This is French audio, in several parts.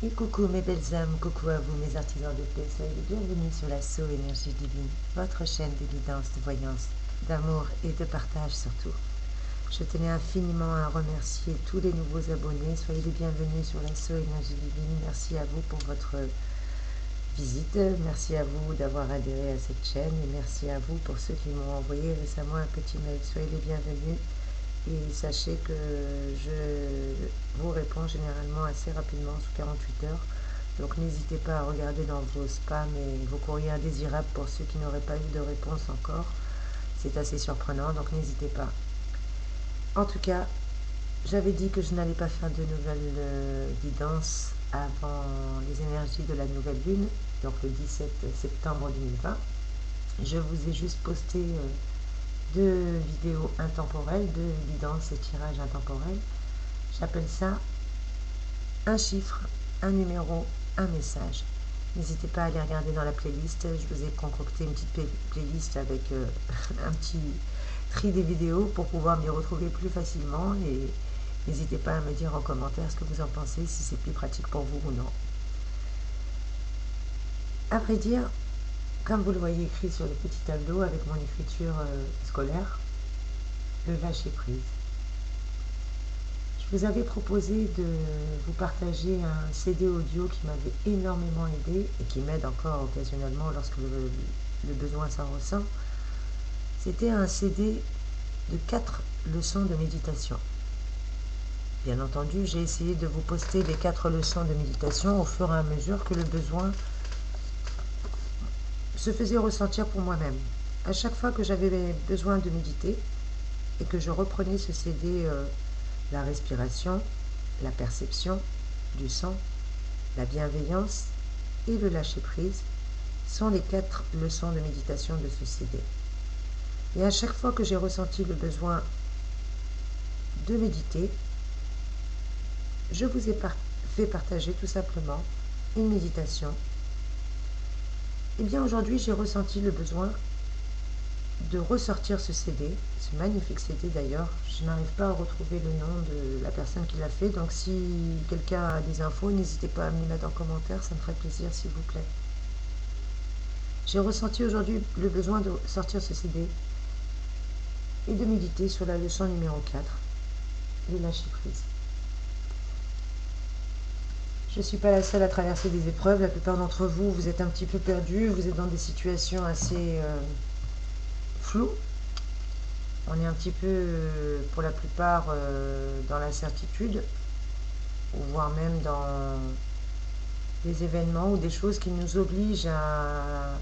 Et coucou mes belles âmes, coucou à vous mes artisans de paix, soyez les bienvenus sur la So Énergie Divine, votre chaîne de guidance, de voyance, d'amour et de partage surtout. Je tenais infiniment à remercier tous les nouveaux abonnés, soyez les bienvenus sur la So Énergie Divine, merci à vous pour votre visite, merci à vous d'avoir adhéré à cette chaîne et merci à vous pour ceux qui m'ont envoyé récemment un petit mail, soyez les bienvenus. Et sachez que je vous réponds généralement assez rapidement, sous 48 heures. Donc n'hésitez pas à regarder dans vos spams et vos courriers indésirables pour ceux qui n'auraient pas eu de réponse encore. C'est assez surprenant, donc n'hésitez pas. En tout cas, j'avais dit que je n'allais pas faire de nouvelles guidances avant les énergies de la nouvelle lune, donc le 17 septembre 2020. Je vous ai juste posté deux vidéos intemporelles, deux guidances et tirages intemporels. J'appelle ça un chiffre, un numéro, un message. N'hésitez pas à aller regarder dans la playlist. Je vous ai concocté une petite playlist avec un petit tri des vidéos pour pouvoir m'y retrouver plus facilement. Et n'hésitez pas à me dire en commentaire ce que vous en pensez, si c'est plus pratique pour vous ou non. À vrai dire, comme vous le voyez écrit sur le petit tableau avec mon écriture scolaire, le lâcher prise. Je vous avais proposé de vous partager un CD audio qui m'avait énormément aidé et qui m'aide encore occasionnellement lorsque le besoin s'en ressent. C'était un CD de 4 leçons de méditation. Bien entendu, j'ai essayé de vous poster les 4 leçons de méditation au fur et à mesure que le besoin se faisait ressentir pour moi-même. À chaque fois que j'avais besoin de méditer et que je reprenais ce CD, la respiration, la perception du sang, la bienveillance et le lâcher-prise sont les 4 leçons de méditation de ce CD. Et à chaque fois que j'ai ressenti le besoin de méditer, je vous ai fait partager tout simplement une méditation. Et bien aujourd'hui, j'ai ressenti le besoin de ressortir ce CD, ce magnifique CD d'ailleurs. Je n'arrive pas à retrouver le nom de la personne qui l'a fait, donc si quelqu'un a des infos, n'hésitez pas à me les mettre en commentaire, ça me ferait plaisir s'il vous plaît. J'ai ressenti aujourd'hui le besoin de sortir ce CD et de méditer sur la leçon numéro 4, le lâcher-prise. Je ne suis pas la seule à traverser des épreuves, la plupart d'entre vous, vous êtes un petit peu perdus, vous êtes dans des situations assez floues. On est un petit peu, pour la plupart, dans l'incertitude, ou voire même dans des événements ou des choses qui nous obligent à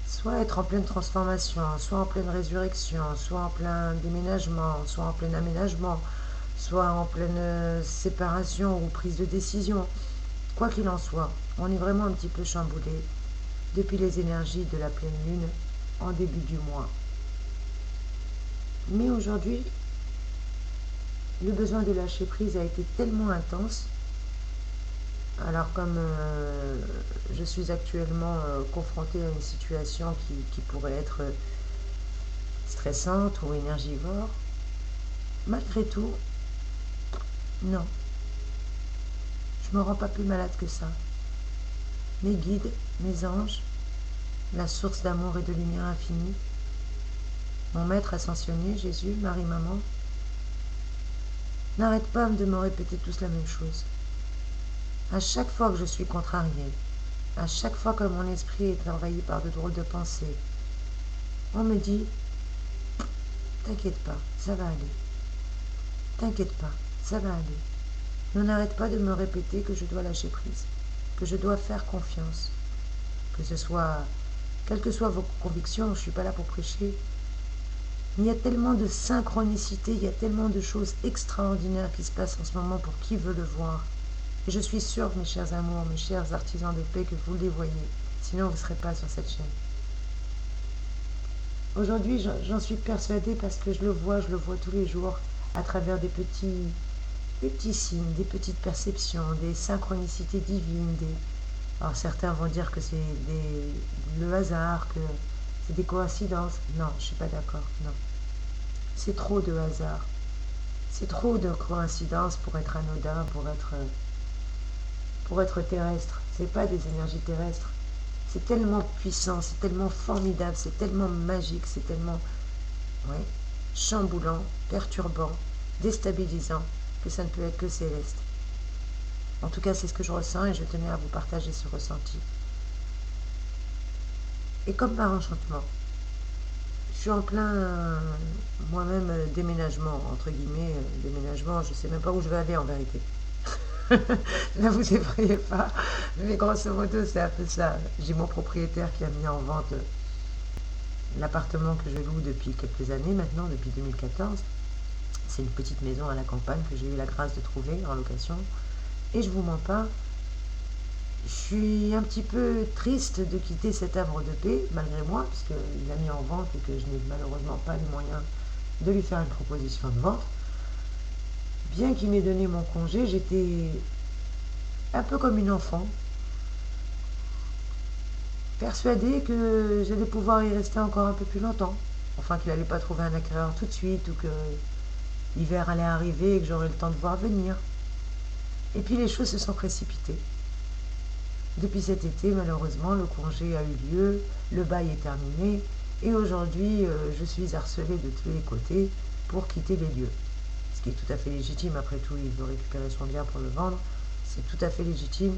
soit être en pleine transformation, soit en pleine résurrection, soit en plein déménagement, soit en plein aménagement, soit en pleine séparation ou prise de décision. Quoi qu'il en soit, on est vraiment un petit peu chamboulé depuis les énergies de la pleine lune en début du mois. Mais aujourd'hui, le besoin de lâcher prise a été tellement intense. Alors comme je suis actuellement confrontée à une situation qui pourrait être stressante ou énergivore, malgré tout, non, je me rends pas plus malade que ça. Mes guides, mes anges, la source d'amour et de lumière infinie, mon maître ascensionné, Jésus, Marie, Maman, n'arrêtent pas de me répéter tous la même chose. À chaque fois que je suis contrariée, à chaque fois que mon esprit est envahi par de drôles de pensées, on me dit « T'inquiète pas, ça va aller. T'inquiète pas, ça va aller. » On n'arrête pas de me répéter que je dois lâcher prise, que je dois faire confiance, que ce soit, quelles que soient vos convictions, je ne suis pas là pour prêcher. Il y a tellement de synchronicité, il y a tellement de choses extraordinaires qui se passent en ce moment pour qui veut le voir. Et je suis sûre, mes chers amours, mes chers artisans de paix, que vous les voyez. Sinon, vous ne serez pas sur cette chaîne. Aujourd'hui, j'en suis persuadée parce que je le vois tous les jours à travers des petits signes, des petites perceptions, des synchronicités divines. Alors certains vont dire que c'est le hasard, que c'est des coïncidences. Non, je ne suis pas d'accord, non. C'est trop de hasard. C'est trop de coïncidences pour être anodin, pour être terrestre. Ce n'est pas des énergies terrestres. C'est tellement puissant, c'est tellement formidable, c'est tellement magique, c'est tellement chamboulant, perturbant, déstabilisant, que ça ne peut être que céleste. En tout cas, c'est ce que je ressens et je tenais à vous partager ce ressenti. Et comme par enchantement, je suis en plein, moi-même, déménagement, entre guillemets, déménagement, je ne sais même pas où je vais aller en vérité. Ne vous effrayez pas, mais grosso modo, c'est un peu ça. J'ai mon propriétaire qui a mis en vente l'appartement que je loue depuis quelques années maintenant, depuis 2014. C'est une petite maison à la campagne que j'ai eu la grâce de trouver en location. Et je vous mens pas, je suis un petit peu triste de quitter cet havre de paix, malgré moi, puisqu'il l'a mis en vente et que je n'ai malheureusement pas les moyens de lui faire une proposition de vente. Bien qu'il m'ait donné mon congé, j'étais un peu comme une enfant, persuadée que j'allais pouvoir y rester encore un peu plus longtemps. Enfin, qu'il n'allait pas trouver un acquéreur tout de suite, ou que l'hiver allait arriver et que j'aurais le temps de voir venir. Et puis les choses se sont précipitées. Depuis cet été, malheureusement, le congé a eu lieu, le bail est terminé, et aujourd'hui, je suis harcelée de tous les côtés pour quitter les lieux. Ce qui est tout à fait légitime, après tout, il veut récupérer son bien pour le vendre, c'est tout à fait légitime,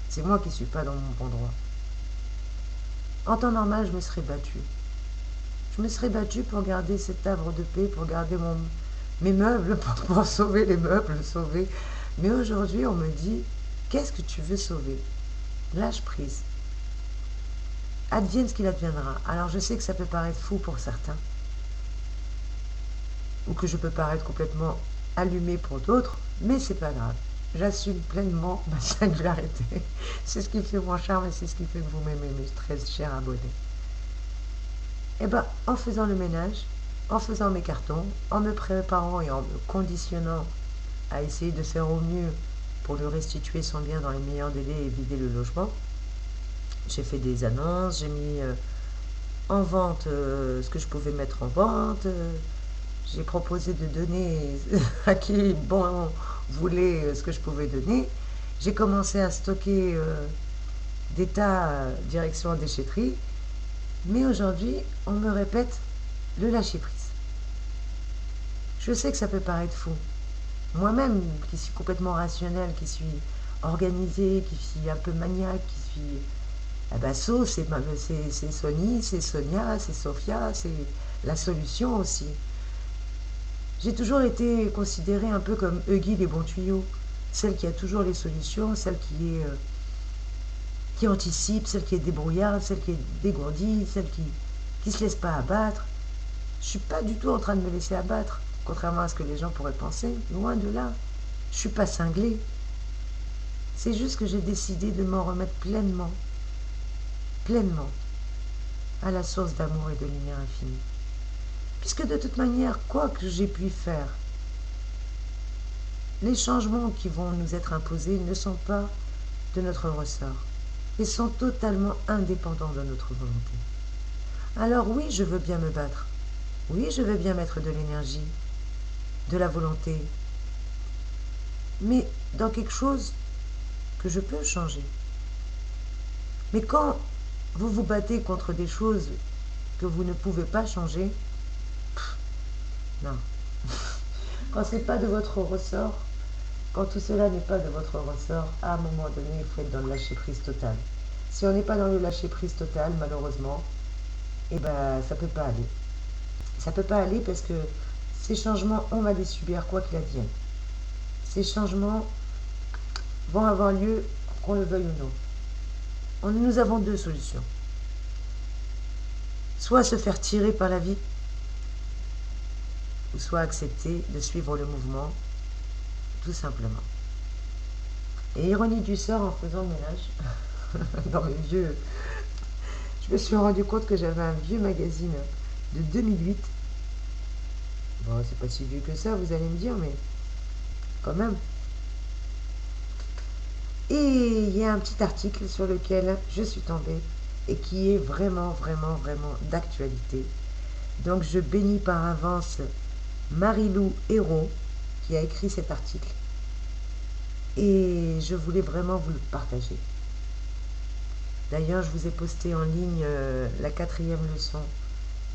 c'est moi qui ne suis pas dans mon bon droit. En temps normal, je me serais battue. Je me serais battue pour garder cet havre de paix, pour garder mes meubles, pour sauver les meubles, sauver. Mais aujourd'hui, on me dit, qu'est-ce que tu veux sauver ? Lâche prise. Advienne ce qu'il adviendra. Alors je sais que ça peut paraître fou pour certains, ou que je peux paraître complètement allumé pour d'autres, mais c'est pas grave. J'assume pleinement ma singularité. C'est ce qui fait mon charme et c'est ce qui fait que vous m'aimez, mes très chers abonnés. Et bien, en faisant le ménage, en faisant mes cartons, en me préparant et en me conditionnant à essayer de faire au mieux pour lui restituer son bien dans les meilleurs délais et vider le logement, j'ai fait des annonces, j'ai mis en vente ce que je pouvais mettre en vente, j'ai proposé de donner à qui bon voulait ce que je pouvais donner. J'ai commencé à stocker des tas direction déchetterie, mais aujourd'hui, on me répète le lâcher-prise. Je sais que ça peut paraître fou. Moi-même, qui suis complètement rationnelle, qui suis organisée, qui suis un peu maniaque, qui suis... So, c'est Sony, c'est Sonia, c'est Sophia, c'est la solution aussi. J'ai toujours été considérée un peu comme Huggy des bons tuyaux, celle qui a toujours les solutions, celle qui anticipe, celle qui est débrouillarde, celle qui est dégourdie, celle qui se laisse pas abattre. Je suis pas du tout en train de me laisser abattre, contrairement à ce que les gens pourraient penser, loin de là. Je suis pas cinglée. C'est juste que j'ai décidé de m'en remettre pleinement à la source d'amour et de lumière infinie. Puisque de toute manière, quoi que j'ai pu faire, les changements qui vont nous être imposés ne sont pas de notre ressort et sont totalement indépendants de notre volonté. Alors oui, je veux bien me battre. Oui, je veux bien mettre de l'énergie, de la volonté, mais dans quelque chose que je peux changer. Mais quand vous vous battez contre des choses que vous ne pouvez pas changer, non. Quand c'est pas de votre ressort, quand tout cela n'est pas de votre ressort, à un moment donné, il faut être dans le lâcher-prise total. Si on n'est pas dans le lâcher-prise total, malheureusement, ça peut pas aller. Ça peut pas aller parce que ces changements, on va les subir quoi qu'il advienne. Ces changements vont avoir lieu, qu'on le veuille ou non. Nous avons deux solutions. Soit se faire tirer par la vie, ou soit accepter de suivre le mouvement, tout simplement. Et ironie du sort, en faisant le ménage, dans mes vieux... Je me suis rendu compte que j'avais un vieux magazine de 2008. Bon, c'est pas si vieux que ça, vous allez me dire, mais quand même. Et il y a un petit article sur lequel je suis tombée et qui est vraiment d'actualité. Donc je bénis par avance Marie-Lou Hérault qui a écrit cet article. et je voulais vraiment vous le partager. D'ailleurs, je vous ai posté en ligne la 4e leçon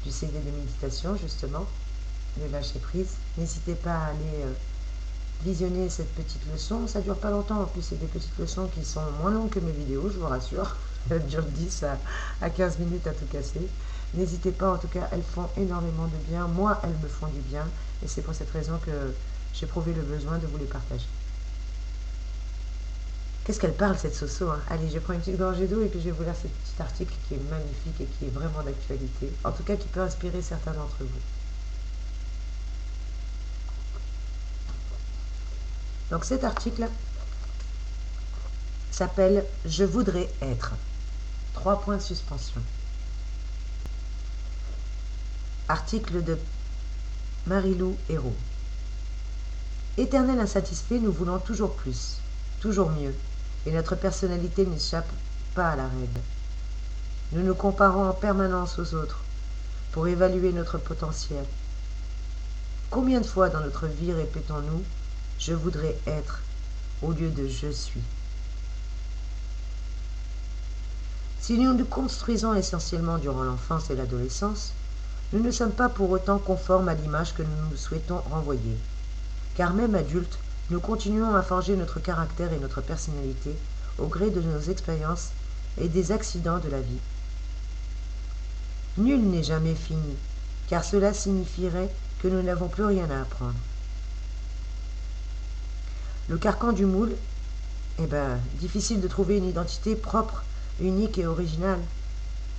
du CD de méditation, justement, de lâcher prise. N'hésitez pas à aller visionner cette petite leçon. Ça dure pas longtemps, en plus c'est des petites leçons qui sont moins longues que mes vidéos, je vous rassure. Elles durent 10 à 15 minutes à tout casser. N'hésitez pas, en tout cas, elles font énormément de bien. Moi, elles me font du bien, et c'est pour cette raison que j'ai éprouvé le besoin de vous les partager. Qu'est-ce qu'elle parle, cette Soso, hein? Allez, je prends une petite gorgée d'eau et puis je vais vous lire ce petit article qui est magnifique et qui est vraiment d'actualité. En tout cas, qui peut inspirer certains d'entre vous. Donc cet article s'appelle « Je voudrais être ». 3 points de suspension. Article de Marie-Lou Hérault. Éternel insatisfait, nous voulons toujours plus, toujours mieux, et notre personnalité n'échappe pas à la règle. Nous nous comparons en permanence aux autres pour évaluer notre potentiel. Combien de fois dans notre vie répétons-nous « je voudrais être » au lieu de « je suis ». Si nous nous construisons essentiellement durant l'enfance et l'adolescence, nous ne sommes pas pour autant conformes à l'image que nous souhaitons renvoyer. Car même adultes, nous continuons à forger notre caractère et notre personnalité au gré de nos expériences et des accidents de la vie. Nul n'est jamais fini, car cela signifierait que nous n'avons plus rien à apprendre. Le carcan du moule, difficile de trouver une identité propre, unique et originale.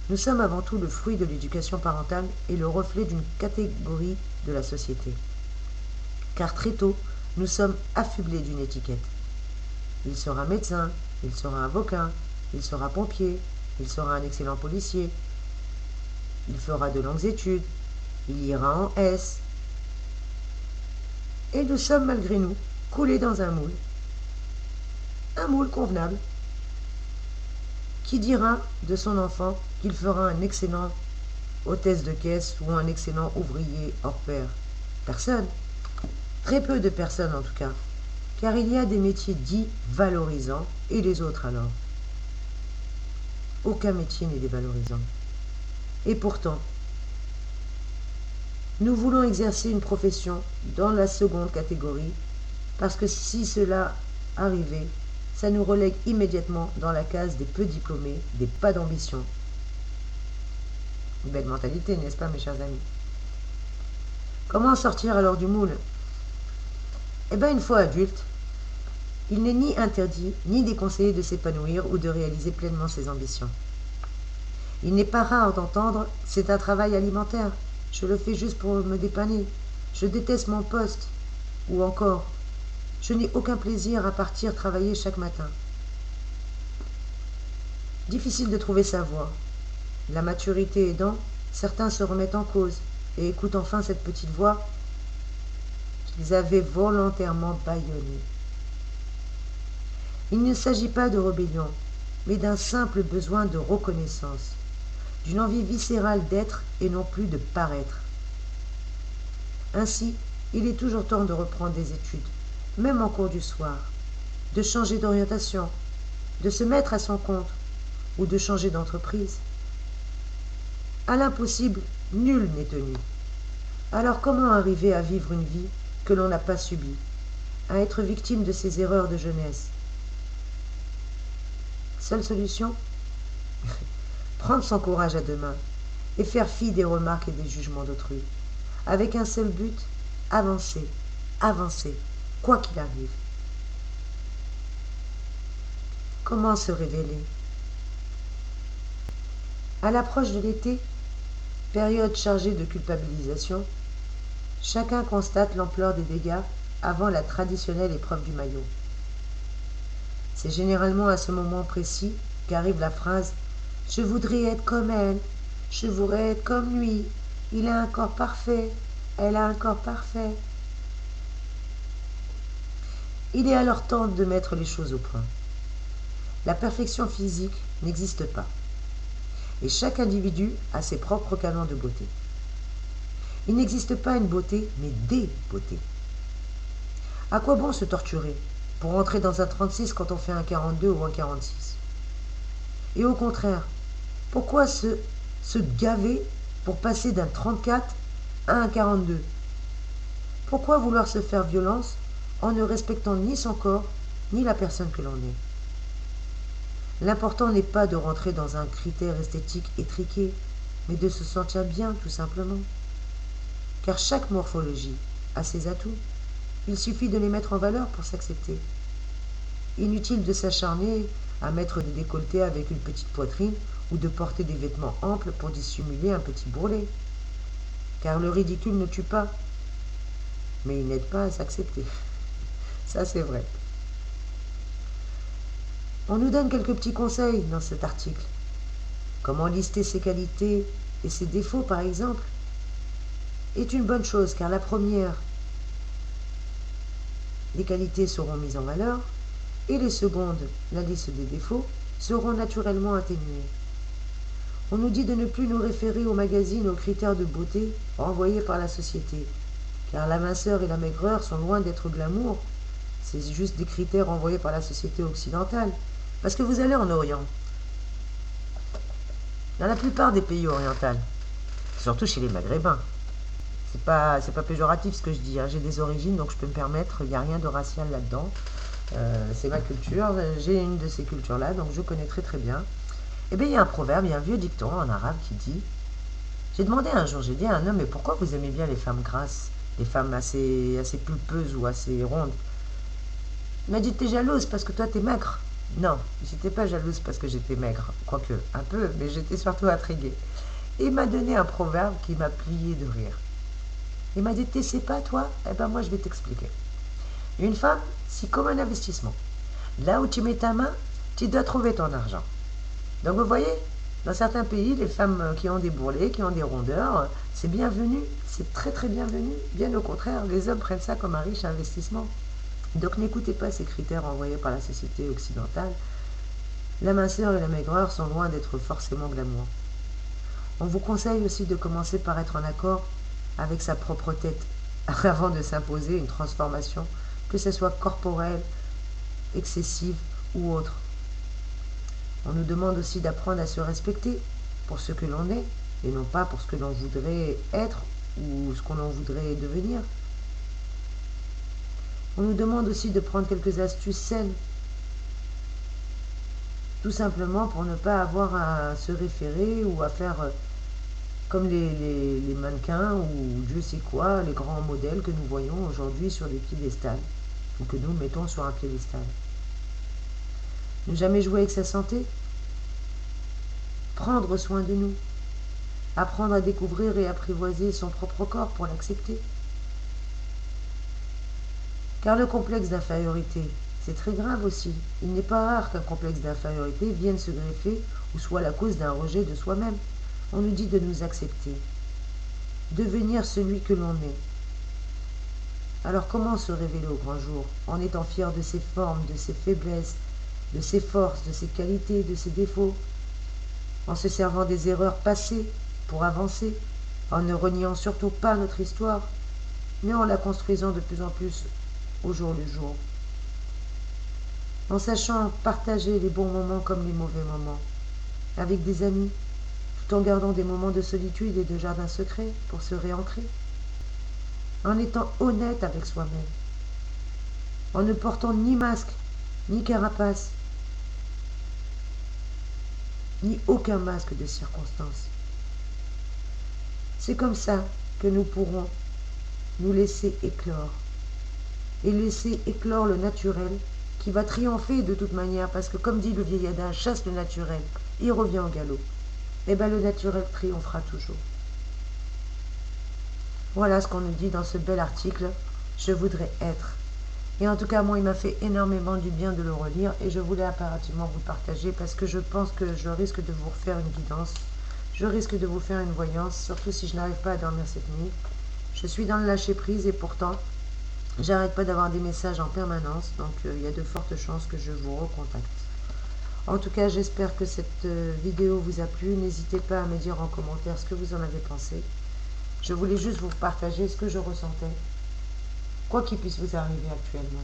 Nous sommes avant tout le fruit de l'éducation parentale et le reflet d'une catégorie de la société. Car très tôt, nous sommes affublés d'une étiquette. Il sera médecin, il sera avocat, il sera pompier, il sera un excellent policier, il fera de longues études, il ira en S. Et nous sommes malgré nous coulés dans un moule convenable. Qui dira de son enfant qu'il fera un excellent hôtesse de caisse ou un excellent ouvrier hors pair? Personne. Très peu de personnes en tout cas, car il y a des métiers dits valorisants, et les autres alors? Aucun métier n'est dévalorisant. Et pourtant, nous voulons exercer une profession dans la seconde catégorie, parce que si cela arrivait, ça nous relègue immédiatement dans la case des peu diplômés, des pas d'ambition. Une belle mentalité, n'est-ce pas, mes chers amis? Comment sortir alors du moule? Une fois adulte, il n'est ni interdit ni déconseillé de s'épanouir ou de réaliser pleinement ses ambitions. Il n'est pas rare d'entendre « c'est un travail alimentaire, je le fais juste pour me dépanner, je déteste mon poste » ou encore « je n'ai aucun plaisir à partir travailler chaque matin ». Difficile de trouver sa voie. La maturité aidant, certains se remettent en cause et écoutent enfin cette petite voix qu'ils avaient volontairement bâillonnée. Il ne s'agit pas de rébellion, mais d'un simple besoin de reconnaissance, d'une envie viscérale d'être et non plus de paraître. Ainsi, il est toujours temps de reprendre des études, même en cours du soir, de changer d'orientation, de se mettre à son compte ou de changer d'entreprise. À l'impossible, nul n'est tenu. Alors comment arriver à vivre une vie que l'on n'a pas subie, à être victime de ses erreurs de jeunesse? Seule solution? Prendre son courage à deux mains et faire fi des remarques et des jugements d'autrui, avec un seul but, avancer, avancer, quoi qu'il arrive. Comment se révéler? À l'approche de l'été, période chargée de culpabilisation, chacun constate l'ampleur des dégâts avant la traditionnelle épreuve du maillot. C'est généralement à ce moment précis qu'arrive la phrase « Je voudrais être comme elle, je voudrais être comme lui, il a un corps parfait, elle a un corps parfait ». Il est alors temps de mettre les choses au point. La perfection physique n'existe pas, et chaque individu a ses propres canons de beauté. Il n'existe pas une beauté, mais des beautés. À quoi bon se torturer pour rentrer dans un 36 quand on fait un 42 ou un 46. Et au contraire, pourquoi se gaver pour passer d'un 34 à un 42? Pourquoi vouloir se faire violence en ne respectant ni son corps, ni la personne que l'on est? L'important n'est pas de rentrer dans un critère esthétique étriqué, mais de se sentir bien, tout simplement. Car chaque morphologie a ses atouts. Il suffit de les mettre en valeur pour s'accepter. Inutile de s'acharner à mettre des décolletés avec une petite poitrine ou de porter des vêtements amples pour dissimuler un petit bourrelet. Car le ridicule ne tue pas, mais il n'aide pas à s'accepter. Ça, c'est vrai. On nous donne quelques petits conseils dans cet article. Comment lister ses qualités et ses défauts, par exemple, est une bonne chose, car la première, les qualités seront mises en valeur, et les secondes, la liste des défauts, seront naturellement atténuées. On nous dit de ne plus nous référer aux magazines, aux critères de beauté renvoyés par la société, car la minceur et la maigreur sont loin d'être glamour, c'est juste des critères renvoyés par la société occidentale. Parce que vous allez en Orient, dans la plupart des pays orientaux, surtout chez les Maghrébins, c'est pas péjoratif ce que je dis, hein. J'ai des origines donc je peux me permettre, il n'y a rien de racial là-dedans. C'est ma culture, j'ai une de ces cultures-là, donc je connais très très bien. Et bien il y a un proverbe, il y a un vieux dicton en arabe qui dit, j'ai demandé un jour, j'ai dit à un homme, mais pourquoi vous aimez bien les femmes grasses, les femmes assez pulpeuses ou assez rondes? Il m'a dit, t'es jalouse parce que toi t'es maigre. Non, j'étais pas jalouse parce que j'étais maigre, quoique un peu, mais j'étais surtout intriguée. Et il m'a donné un proverbe qui m'a plié de rire. Il m'a dit, tu sais pas toi? Eh ben moi je vais t'expliquer. Une femme, c'est comme un investissement. Là où tu mets ta main, tu dois trouver ton argent. Donc vous voyez, dans certains pays, les femmes qui ont des bourrelets, qui ont des rondeurs, c'est bienvenu, c'est très très bienvenu. Bien au contraire, les hommes prennent ça comme un riche investissement. Donc n'écoutez pas ces critères envoyés par la société occidentale. La minceur et la maigreur sont loin d'être forcément glamour. On vous conseille aussi de commencer par être en accord avec sa propre tête avant de s'imposer une transformation, que ce soit corporelle, excessive ou autre. On nous demande aussi d'apprendre à se respecter pour ce que l'on est et non pas pour ce que l'on voudrait être ou ce que l'on voudrait devenir. On nous demande aussi de prendre quelques astuces saines, tout simplement pour ne pas avoir à se référer ou à faire comme les mannequins ou Dieu sait quoi, les grands modèles que nous voyons aujourd'hui sur des piédestals ou que nous mettons sur un piédestal. Ne jamais jouer avec sa santé, prendre soin de nous, apprendre à découvrir et apprivoiser son propre corps pour l'accepter. Car le complexe d'infériorité, c'est très grave aussi. Il n'est pas rare qu'un complexe d'infériorité vienne se greffer ou soit la cause d'un rejet de soi-même. On nous dit de nous accepter, devenir celui que l'on est. Alors comment se révéler au grand jour en étant fier de ses formes, de ses faiblesses, de ses forces, de ses qualités, de ses défauts, en se servant des erreurs passées pour avancer, en ne reniant surtout pas notre histoire, mais en la construisant de plus en plus au jour le jour, en sachant partager les bons moments comme les mauvais moments, avec des amis, tout en gardant des moments de solitude et de jardin secret pour se réancrer, en étant honnête avec soi-même, en ne portant ni masque, ni carapace, ni aucun masque de circonstance. C'est comme ça que nous pourrons nous laisser éclore, et laisser éclore le naturel qui va triompher de toute manière, parce que comme dit le vieil adage, chasse le naturel, il revient au galop. Et bien le naturel triomphera toujours. Voilà ce qu'on nous dit dans ce bel article, je voudrais être. Et en tout cas, moi, il m'a fait énormément du bien de le relire, et je voulais impérativement vous le partager, parce que je pense que je risque de vous refaire une guidance, je risque de vous faire une voyance, surtout si je n'arrive pas à dormir cette nuit. Je suis dans le lâcher-prise, et pourtant, j'arrête pas d'avoir des messages en permanence, donc il y a de fortes chances que je vous recontacte. En tout cas, j'espère que cette vidéo vous a plu. N'hésitez pas à me dire en commentaire ce que vous en avez pensé. Je voulais juste vous partager ce que je ressentais, quoi qu'il puisse vous arriver actuellement.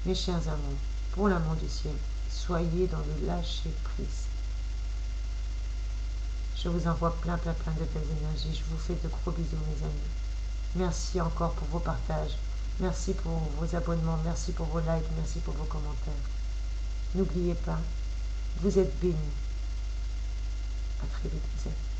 Mes chers amours, pour l'amour du ciel, soyez dans le lâcher prise. Je vous envoie plein de belles énergies. Je vous fais de gros bisous, mes amis. Merci encore pour vos partages. Merci pour vos abonnements. Merci pour vos likes. Merci pour vos commentaires. N'oubliez pas, vous êtes bénis. À très vite, vous êtes.